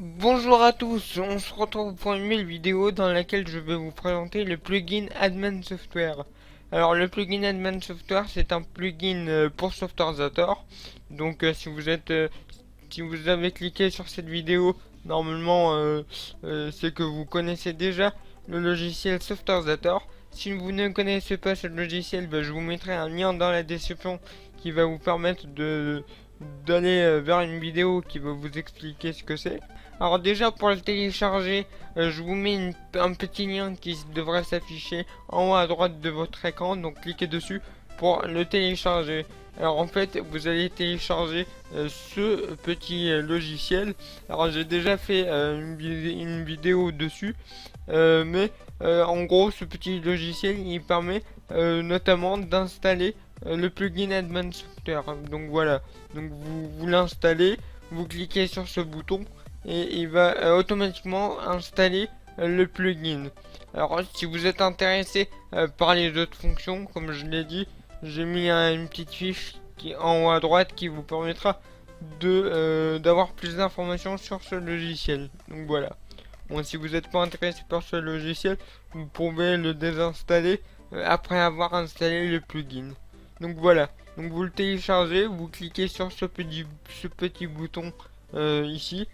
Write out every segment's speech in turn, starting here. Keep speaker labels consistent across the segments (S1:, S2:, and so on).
S1: Bonjour à tous, on se retrouve pour une nouvelle vidéo dans laquelle je vais vous présenter le plugin Admin Software. Alors le plugin Admin Software, c'est un plugin pour SoftwareZator. Donc si vous avez cliqué sur cette vidéo, normalement c'est que vous connaissez déjà le logiciel SoftwareZator. Si vous ne connaissez pas ce logiciel, je vous mettrai un lien dans la description qui va vous permettre d'aller vers une vidéo qui va vous expliquer ce que c'est. Alors déjà pour le télécharger, je vous mets un petit lien qui devrait s'afficher en haut à droite de votre écran, donc cliquez dessus pour le télécharger. Alors en fait vous allez télécharger ce petit logiciel. Alors j'ai déjà fait une vidéo dessus, mais en gros ce petit logiciel il permet notamment d'installer le plugin Admin Software. Donc voilà, donc vous l'installez, vous cliquez sur ce bouton et il va automatiquement installer le plugin. Alors si vous êtes intéressé par les autres fonctions, comme je l'ai dit, j'ai mis une petite fiche qui en haut à droite qui vous permettra d'avoir plus d'informations sur ce logiciel. Donc voilà. Bon, si vous n'êtes pas intéressé par ce logiciel, vous pouvez le désinstaller après avoir installé le plugin. Donc voilà. Donc vous le téléchargez, vous cliquez sur ce petit bouton ici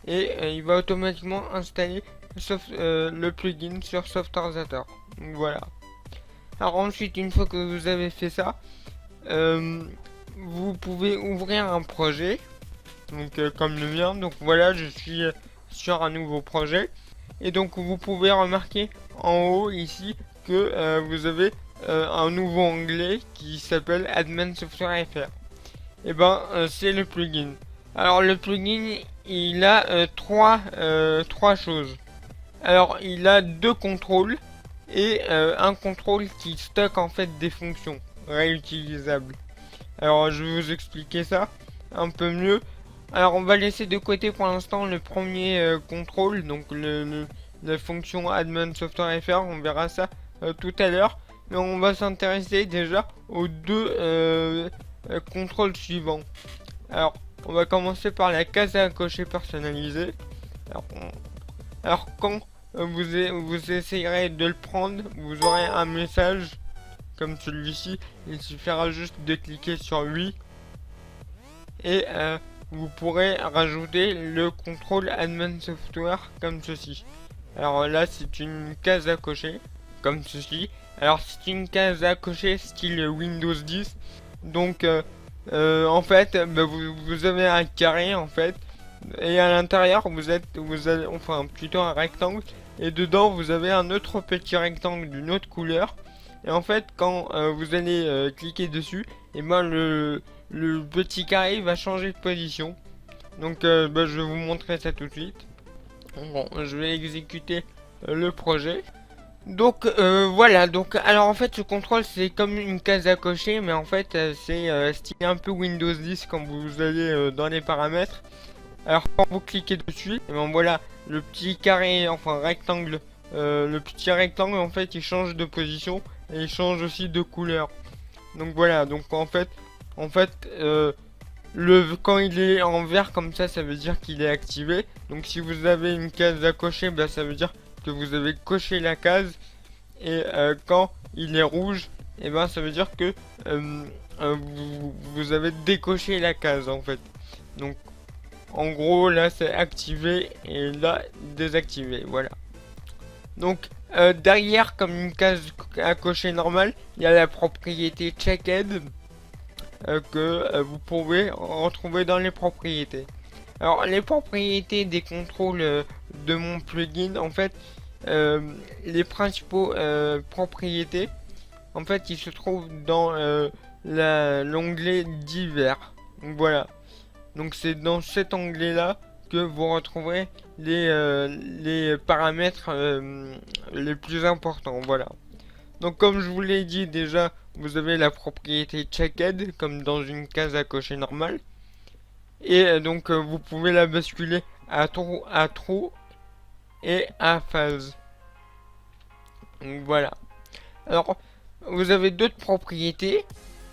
S1: et il va automatiquement installer le plugin sur SoftwareZator. Donc voilà. Alors ensuite, une fois que vous avez fait ça, vous pouvez ouvrir un projet, donc comme le mien. Donc voilà, je suis sur un nouveau projet et donc vous pouvez remarquer en haut ici que vous avez un nouveau onglet qui s'appelle Admin Software FR. Et c'est le plugin. Alors le plugin il a trois choses. Alors il a deux contrôles et un contrôle qui stocke en fait des fonctions réutilisables. Alors je vais vous expliquer ça un peu mieux. Alors on va laisser de côté pour l'instant le premier contrôle, donc la fonction Admin Software FR, on verra ça tout à l'heure. Mais on va s'intéresser déjà aux deux contrôles suivants. Alors on va commencer par la case à cocher personnalisée. Alors quand vous essayerez de le prendre, vous aurez un message comme celui-ci. Il suffira juste de cliquer sur oui et vous pourrez rajouter le contrôle Admin Software comme ceci. Alors là c'est une case à cocher comme ceci. Alors c'est une case à cocher style Windows 10. Donc en fait vous avez un carré en fait et à l'intérieur vous avez enfin plutôt un rectangle et dedans vous avez un autre petit rectangle d'une autre couleur et en fait quand vous allez cliquer dessus et le petit carré va changer de position. Donc je vais vous montrer ça tout de suite. Bon, je vais exécuter le projet. Donc voilà, donc alors en fait ce contrôle c'est comme une case à cocher, mais en fait c'est stylé un peu Windows 10 quand vous allez dans les paramètres. Alors quand vous cliquez dessus, et voilà le petit carré, enfin rectangle, le petit rectangle en fait il change de position et il change aussi de couleur. Donc voilà, donc en fait quand il est en vert comme ça veut dire qu'il est activé. Donc si vous avez une case à cocher, ça veut dire que vous avez coché la case. Et quand il est rouge, et ça veut dire que vous avez décoché la case en fait. Donc en gros là c'est activé et là désactivé, voilà. Donc derrière, comme une case à cocher normale, il y a la propriété checked que vous pouvez retrouver dans les propriétés. Alors les propriétés des contrôles de mon plugin, en fait les principaux propriétés en fait ils se trouvent dans l'onglet divers. Donc voilà, donc c'est dans cet onglet là que vous retrouverez les paramètres les plus importants. Voilà, donc comme je vous l'ai dit déjà, vous avez la propriété checked comme dans une case à cocher normale et donc vous pouvez la basculer à true et à phase. Donc voilà. Alors vous avez d'autres propriétés.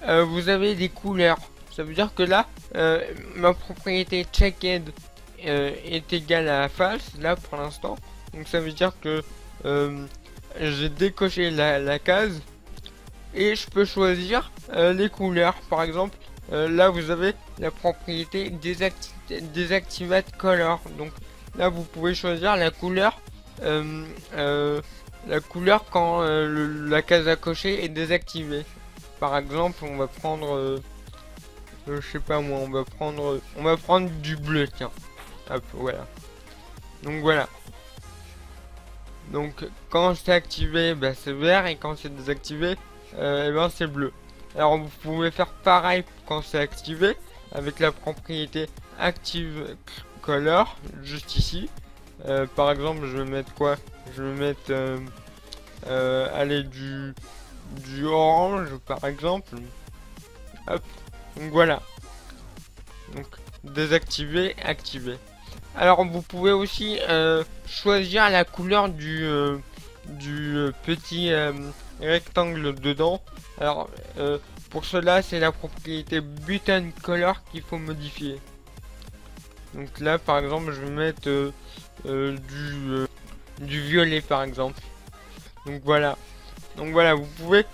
S1: Vous avez des couleurs. Ça veut dire que là ma propriété checked est égal à false là pour l'instant. Donc ça veut dire que j'ai décoché la case et je peux choisir les couleurs. Par exemple, là vous avez la propriété Deactivate Color. Donc là vous pouvez choisir la couleur quand la case à cocher est désactivée. Par exemple, on va prendre je sais pas moi, on va prendre du bleu, tiens. Hop, voilà. Donc voilà. Donc quand c'est activé, bah, c'est vert, et quand c'est désactivé, et ben c'est bleu. Alors vous pouvez faire pareil quand c'est activé avec la propriété Active Color juste ici. Par exemple, je vais mettre quoi? Je vais mettre allez, du orange par exemple. Hop. Donc voilà. Donc désactiver, activer. Alors vous pouvez aussi choisir la couleur du petit rectangle dedans. Alors pour cela, c'est la propriété Button Color qu'il faut modifier. Donc là par exemple, je vais mettre du violet par exemple. Donc voilà. Donc voilà, vous pouvez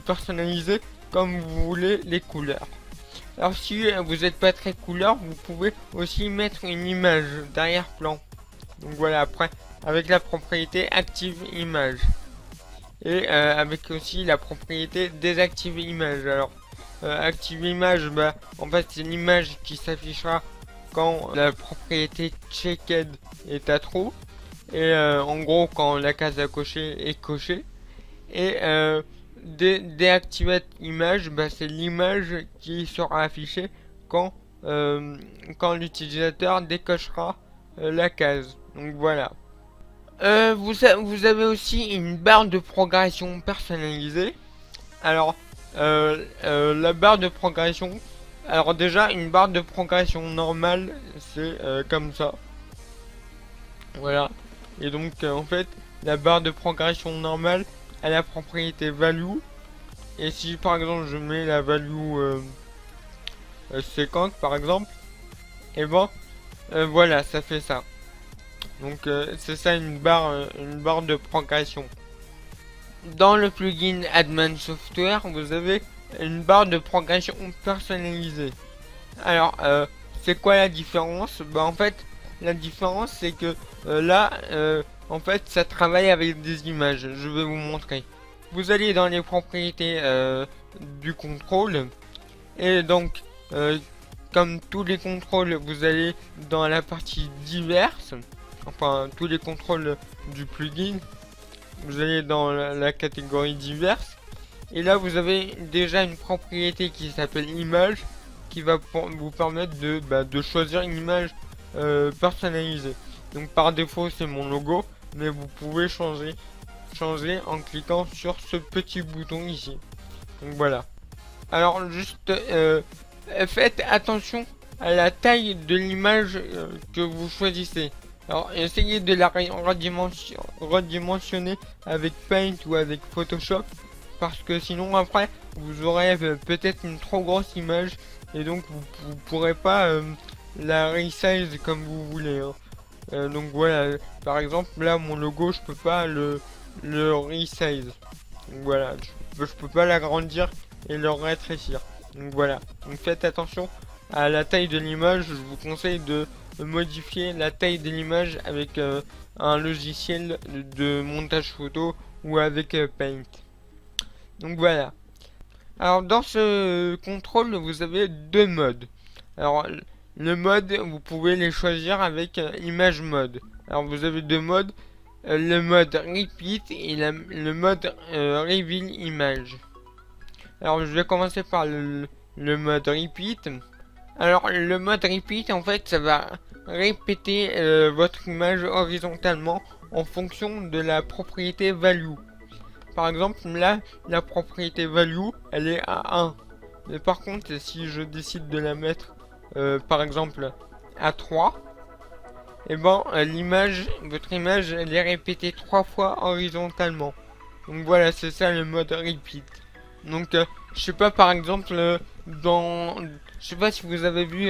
S1: personnaliser comme vous voulez les couleurs. Alors si vous n'êtes pas très couleur, vous pouvez aussi mettre une image d'arrière-plan. Donc voilà, après avec la propriété Active Image. Et avec aussi la propriété Désactive Image. Alors Active Image, bah, en fait c'est l'image qui s'affichera quand la propriété Checked est à true. Et en gros quand la case à cocher est cochée. Et Deactivate Image, bah, c'est l'image qui sera affichée quand l'utilisateur décochera la case. Donc voilà. Vous avez aussi une barre de progression personnalisée. Alors la barre de progression, alors déjà une barre de progression normale, c'est comme ça. Voilà. Et donc en fait la barre de progression normale a la propriété value. Et si par exemple je mets la value 50 par exemple, et bon voilà, ça fait ça. Donc c'est ça une barre de progression. Dans le plugin Admin Software, vous avez une barre de progression personnalisée. Alors c'est quoi la différence? Bah en fait la différence c'est que là en fait ça travaille avec des images. Je vais vous montrer. Vous allez dans les propriétés du contrôle, et donc comme tous les contrôles, vous allez dans la partie diverses, enfin tous les contrôles du plugin, vous allez dans la catégorie diverses, et là vous avez déjà une propriété qui s'appelle image, qui va vous permettre de choisir une image personnalisée. Donc par défaut c'est mon logo, mais vous pouvez changer en cliquant sur ce petit bouton ici. Donc voilà. Alors juste faites attention à la taille de l'image que vous choisissez. Alors essayez de la redimensionner avec Paint ou avec Photoshop, parce que sinon après vous aurez peut-être une trop grosse image, et donc vous pourrez pas la resize comme vous voulez, hein. Donc voilà, par exemple là mon logo je peux pas le resize. Donc voilà, je peux pas l'agrandir et le rétrécir. Donc voilà, donc faites attention à la taille de l'image. Je vous conseille de modifier la taille de l'image avec un logiciel de montage photo ou avec Paint. Donc voilà. Alors dans ce contrôle vous avez deux modes. Alors le mode, vous pouvez les choisir avec image mode. Alors vous avez deux modes, le mode repeat et le mode reveal image. Alors je vais commencer par le mode repeat. Alors le mode repeat, en fait ça va répéter votre image horizontalement en fonction de la propriété value. Par exemple là la propriété value elle est à 1. Mais par contre si je décide de la mettre par exemple à 3, et ben votre image elle est répétée 3 fois horizontalement. Donc voilà, c'est ça le mode repeat. Donc je sais pas, par exemple je sais pas si vous avez vu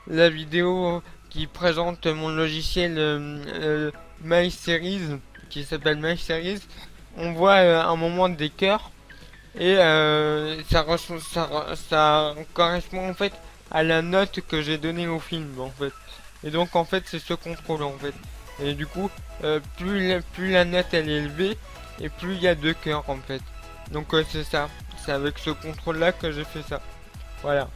S1: la vidéo qui présente mon logiciel MySeries, qui s'appelle MySeries, on voit un moment des cœurs et ça correspond en fait à la note que j'ai donnée au film en fait. Et donc en fait c'est ce contrôle en fait. Et du coup plus la note elle est élevée et plus il y a de cœurs en fait. Donc c'est ça, c'est avec ce contrôle là que j'ai fait ça. Voilà.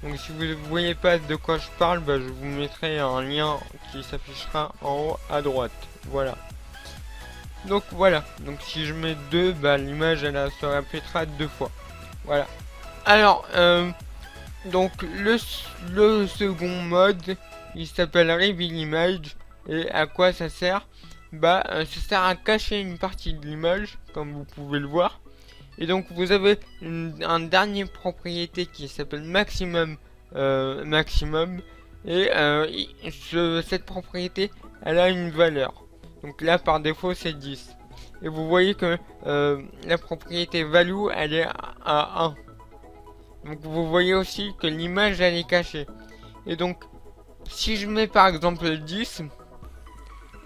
S1: Donc si vous ne voyez pas de quoi je parle, bah, je vous mettrai un lien qui s'affichera en haut à droite. Voilà. Donc voilà. Donc si je mets 2, bah, l'image elle se répétera 2 fois. Voilà. Alors, donc le second mode, il s'appelle Reveal Image. Et à quoi ça sert? Bah, ça sert à cacher une partie de l'image, comme vous pouvez le voir. Et donc vous avez un dernier propriété qui s'appelle maximum et cette propriété elle a une valeur. Donc là par défaut c'est 10. Et vous voyez que la propriété value elle est à 1. Donc vous voyez aussi que l'image elle est cachée. Et donc si je mets par exemple 10,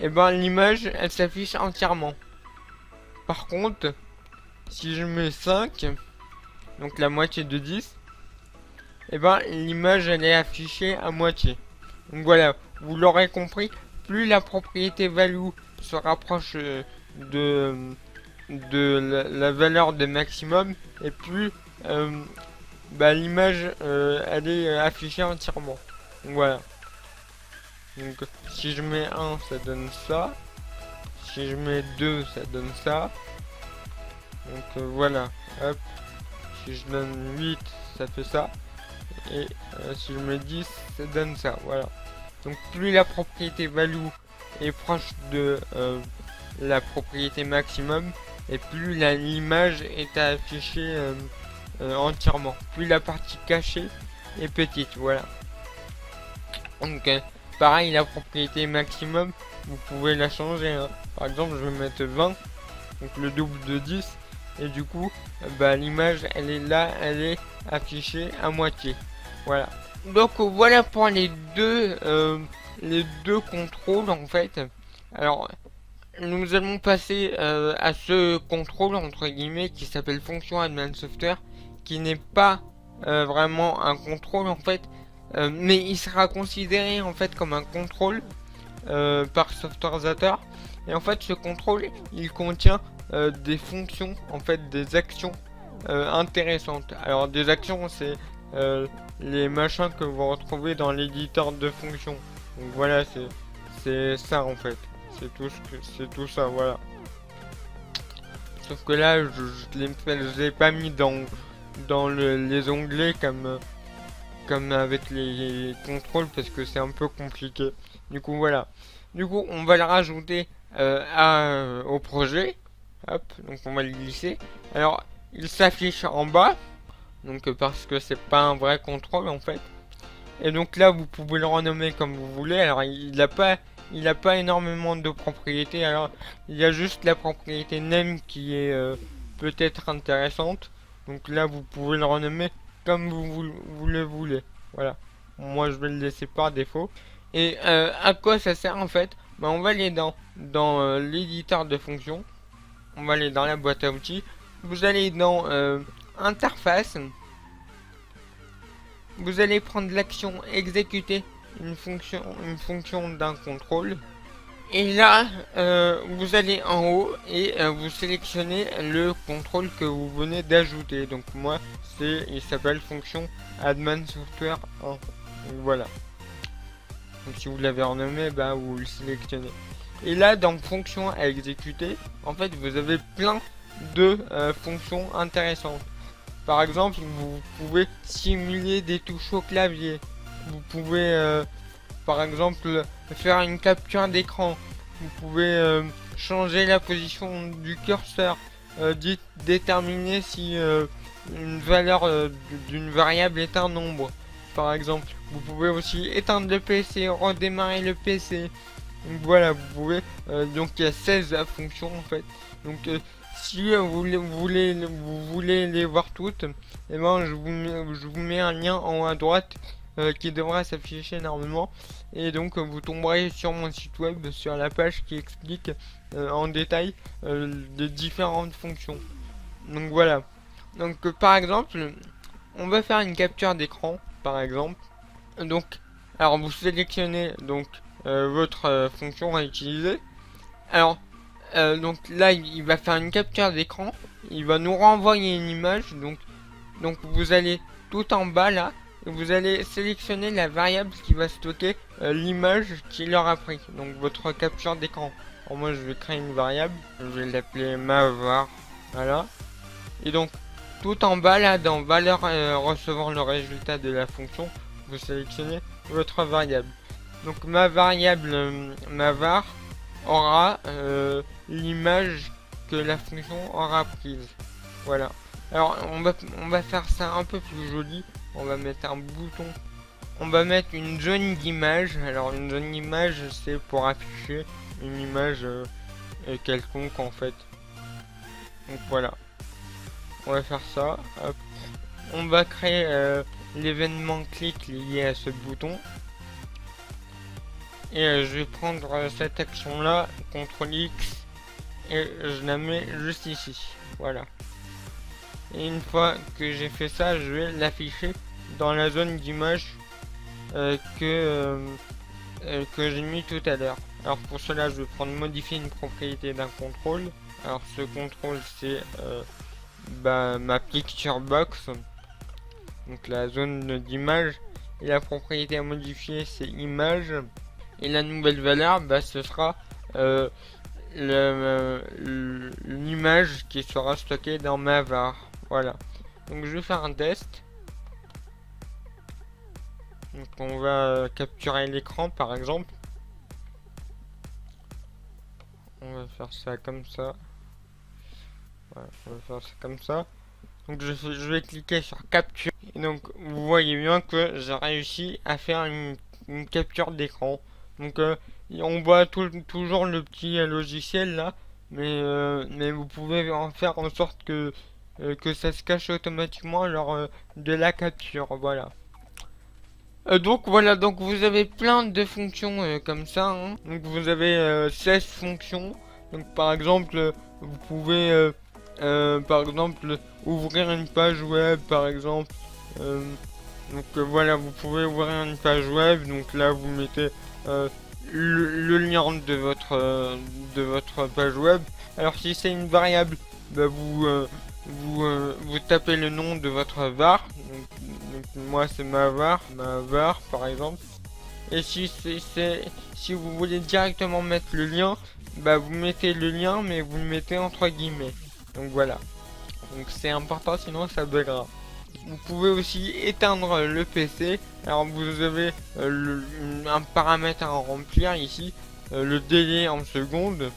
S1: et ben l'image elle s'affiche entièrement. Par contre si je mets 5, donc la moitié de 10, et ben l'image elle est affichée à moitié. Donc voilà, vous l'aurez compris, plus la propriété value se rapproche de la valeur de maximum, et plus l'image elle est affichée entièrement. Donc voilà. Donc si je mets 1 ça donne ça. Si je mets 2 ça donne ça. Donc voilà, hop, si je donne 8, ça fait ça, et si je mets 10, ça donne ça, voilà. Donc plus la propriété value est proche de la propriété maximum, et plus l'image est affichée entièrement, plus la partie cachée est petite, voilà. Donc pareil, la propriété maximum, vous pouvez la changer, hein. Par exemple, je vais mettre 20, donc le double de 10, et du coup l'image elle est là, elle est affichée à moitié. Voilà. Donc voilà pour les deux contrôles en fait. Alors nous allons passer à ce contrôle entre guillemets qui s'appelle fonction admin software, qui n'est pas vraiment un contrôle en fait, mais il sera considéré en fait comme un contrôle par Softwarezator. Et en fait ce contrôle il contient des fonctions, en fait des actions intéressantes. Alors des actions c'est les machins que vous retrouvez dans l'éditeur de fonctions. Donc voilà, c'est ça en fait. C'est tout ça, voilà. Sauf que là je l'ai pas mis dans les onglets comme avec les contrôles parce que c'est un peu compliqué. Du coup voilà. Du coup on va le rajouter au projet. Hop, donc on va le glisser. Alors, il s'affiche en bas, donc parce que c'est pas un vrai contrôle en fait. Et donc là, vous pouvez le renommer comme vous voulez. Alors, il a pas énormément de propriétés. Alors, il y a juste la propriété name qui est peut-être intéressante. Donc là, vous pouvez le renommer comme vous le voulez. Voilà. Moi, je vais le laisser par défaut. Et à quoi ça sert en fait? On va aller dans l'éditeur de fonctions. On va aller dans la boîte à outils. Vous allez dans interface. Vous allez prendre l'action exécuter une fonction d'un contrôle. Et là, vous allez en haut et vous sélectionnez le contrôle que vous venez d'ajouter. Donc moi, il s'appelle fonction admin software 1. Donc voilà. Donc si vous l'avez renommé, vous le sélectionnez. Et là, dans fonction à exécuter, en fait, vous avez plein de fonctions intéressantes. Par exemple, vous pouvez simuler des touches au clavier. Vous pouvez, par exemple, faire une capture d'écran. Vous pouvez changer la position du curseur. Déterminer si une valeur d'une variable est un nombre. Par exemple, vous pouvez aussi éteindre le PC, redémarrer le PC. Donc voilà, vous pouvez, donc il y a 16 fonctions en fait. Donc si vous voulez les voir toutes, et je vous mets un lien en haut à droite qui devrait s'afficher normalement. Et donc vous tomberez sur mon site web, sur la page qui explique en détail les différentes fonctions. Donc voilà. Donc par exemple, on va faire une capture d'écran, par exemple. Donc, alors vous sélectionnez donc votre fonction à utiliser. Alors, donc là, il va faire une capture d'écran. Il va nous renvoyer une image. Donc vous allez tout en bas là. Et vous allez sélectionner la variable qui va stocker l'image qu'il aura pris. Donc votre capture d'écran. Alors moi, je vais créer une variable. Je vais l'appeler mavar. Voilà. Et donc, tout en bas là, dans valeur recevant le résultat de la fonction, vous sélectionnez votre variable. Donc ma variable mavar aura l'image que la fonction aura prise. Voilà. Alors on va faire ça un peu plus joli. On va mettre un bouton. On va mettre une zone d'image. Alors une zone d'image, c'est pour afficher une image quelconque en fait. Donc voilà. On va faire ça. Hop. On va créer l'événement clic lié à ce bouton. Et je vais prendre cette action là, CTRL X, et je la mets juste ici. Voilà. Et une fois que j'ai fait ça, je vais l'afficher dans la zone d'image que j'ai mis tout à l'heure. Alors pour cela, je vais prendre modifier une propriété d'un contrôle. Alors ce contrôle, c'est ma picture box, donc la zone d'image, et la propriété à modifier, c'est image. Et la nouvelle valeur, ce sera l'image qui sera stockée dans ma var. Voilà. Donc je vais faire un test. Donc on va capturer l'écran par exemple. On va faire ça comme ça. Voilà, on va faire ça comme ça. Donc je vais cliquer sur capture. Et donc vous voyez bien que j'ai réussi à faire une capture d'écran. Donc on voit toujours le petit logiciel là, mais vous pouvez en faire en sorte que ça se cache automatiquement lors de la capture. Voilà. Donc voilà, donc vous avez plein de fonctions comme ça. Hein. Donc vous avez 16 fonctions. Donc par exemple, vous pouvez par exemple ouvrir une page web par exemple. Voilà, vous pouvez ouvrir une page web. Donc là vous mettez le lien de votre page web. Alors si c'est une variable, vous tapez le nom de votre var. Donc moi c'est ma var par exemple. Et si vous voulez directement mettre le lien, vous mettez le lien mais vous le mettez entre guillemets. Donc voilà. Donc c'est important, sinon ça buggera. Vous pouvez aussi éteindre le PC. Alors vous avez un paramètre à remplir ici, le délai en secondes.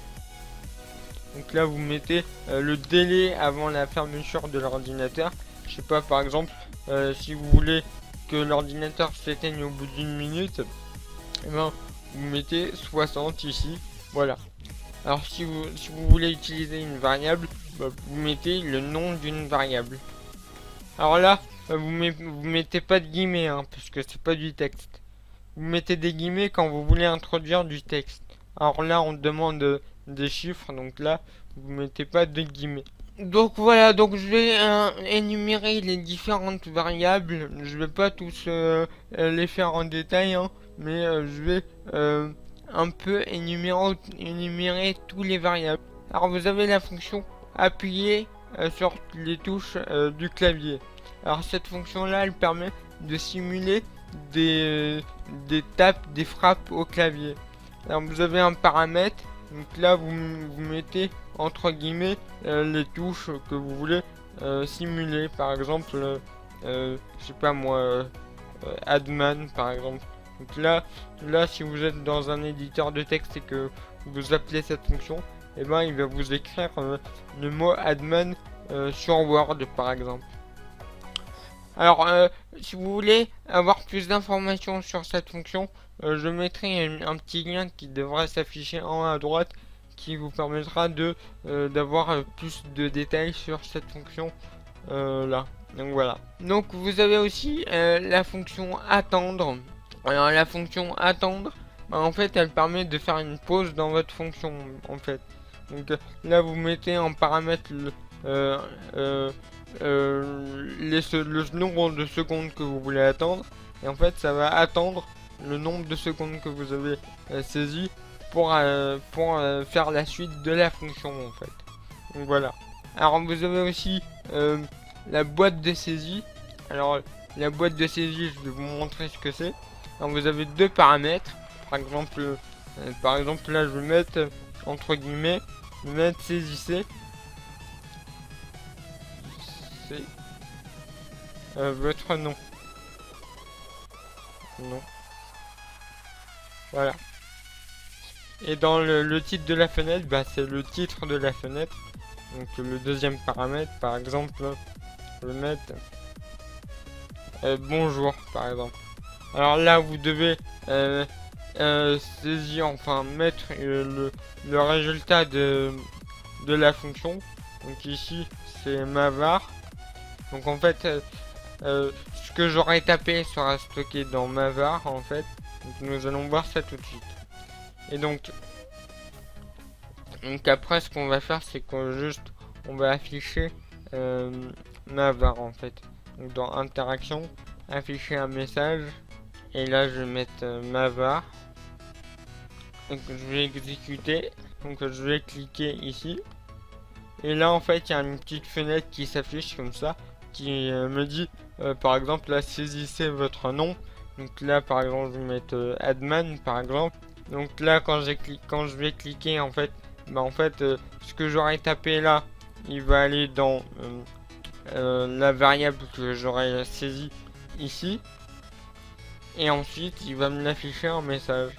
S1: Donc là vous mettez le délai avant la fermeture de l'ordinateur. Je sais pas, par exemple, si vous voulez que l'ordinateur s'éteigne au bout d'une minute, vous mettez 60 ici. Voilà. Alors si vous voulez utiliser une variable, vous mettez le nom d'une variable. Alors là, vous mettez pas de guillemets, hein, parce que c'est pas du texte. Vous mettez des guillemets quand vous voulez introduire du texte. Alors là, on demande des chiffres, donc là, vous mettez pas de guillemets. Donc voilà, donc je vais énumérer les différentes variables. Je vais pas tous les faire en détail, hein, mais je vais un peu énumérer tous les variables. Alors vous avez la fonction appuyer sur les touches du clavier. Alors cette fonction là, elle permet de simuler des tapes, des frappes au clavier. Alors vous avez un paramètre, donc là vous mettez entre guillemets les touches que vous voulez simuler. Par exemple, je sais pas moi, Adman par exemple. Donc là si vous êtes dans un éditeur de texte et que vous appelez cette fonction, et il va vous écrire le mot admin sur Word par exemple. Alors si vous voulez avoir plus d'informations sur cette fonction, je mettrai un petit lien qui devrait s'afficher en haut à droite, qui vous permettra d'avoir plus de détails sur cette fonction là. Donc voilà. Donc vous avez aussi la fonction attendre. Alors la fonction attendre, bah, en fait elle permet de faire une pause dans votre fonction en fait. Donc là vous mettez en paramètre le nombre de secondes que vous voulez attendre. Et en fait ça va attendre le nombre de secondes que vous avez saisi pour faire la suite de la fonction en fait. Donc voilà. Alors vous avez aussi la boîte de saisie. Alors la boîte de saisie, je vais vous montrer ce que c'est. Alors vous avez deux paramètres. Par exemple là je vais mettre entre guillemets, je vais mettre saisissez. C'est votre nom. Non. Voilà. Et dans le titre de la fenêtre, bah, c'est le titre de la fenêtre. Donc le deuxième paramètre, par exemple, je vais mettre bonjour, par exemple. Alors là, vous devez saisir, enfin mettre le résultat de la fonction. Donc ici, c'est ma var. Donc en fait, ce que j'aurais tapé sera stocké dans ma var, en fait. Donc nous allons voir ça tout de suite. Et donc après, ce qu'on va faire, c'est qu'on va afficher ma var, en fait. Donc dans interaction, afficher un message. Et là, je vais mettre ma var. Donc je vais exécuter. Donc je vais cliquer ici. Et là, en fait, il y a une petite fenêtre qui s'affiche comme ça, qui me dit, par exemple, là, saisissez votre nom. Donc là, par exemple, je vais mettre admin, par exemple. Donc là, quand je vais cliquer, en fait, bah en fait, ce que j'aurais tapé là, il va aller dans la variable que j'aurais saisie ici. Et ensuite, il va me l'afficher en message.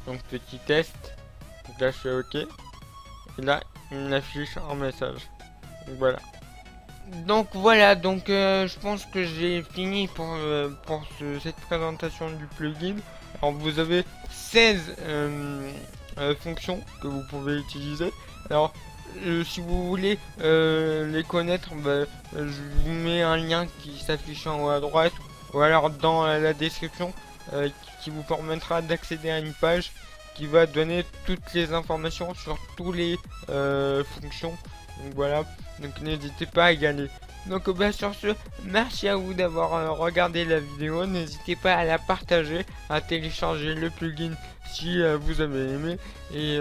S1: Donc petit test. Donc là, je fais OK. Et là, il me l'affiche en message. Donc voilà. Donc voilà, donc je pense que j'ai fini pour cette présentation du plugin. Alors vous avez 16 fonctions que vous pouvez utiliser. Alors si vous voulez les connaître, bah, je vous mets un lien qui s'affiche en haut à droite ou alors dans la description qui vous permettra d'accéder à une page qui va donner toutes les informations sur tous les fonctions. Donc voilà, donc n'hésitez pas à y aller. Donc bah, sur ce, merci à vous d'avoir regardé la vidéo. N'hésitez pas à la partager, à télécharger le plugin si vous avez aimé et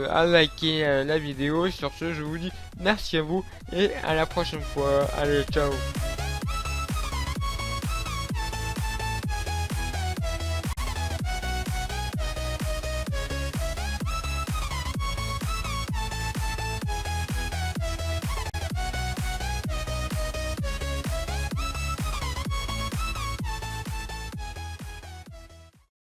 S1: à liker la vidéo. Sur ce, je vous dis merci à vous et à la prochaine fois. Allez, ciao.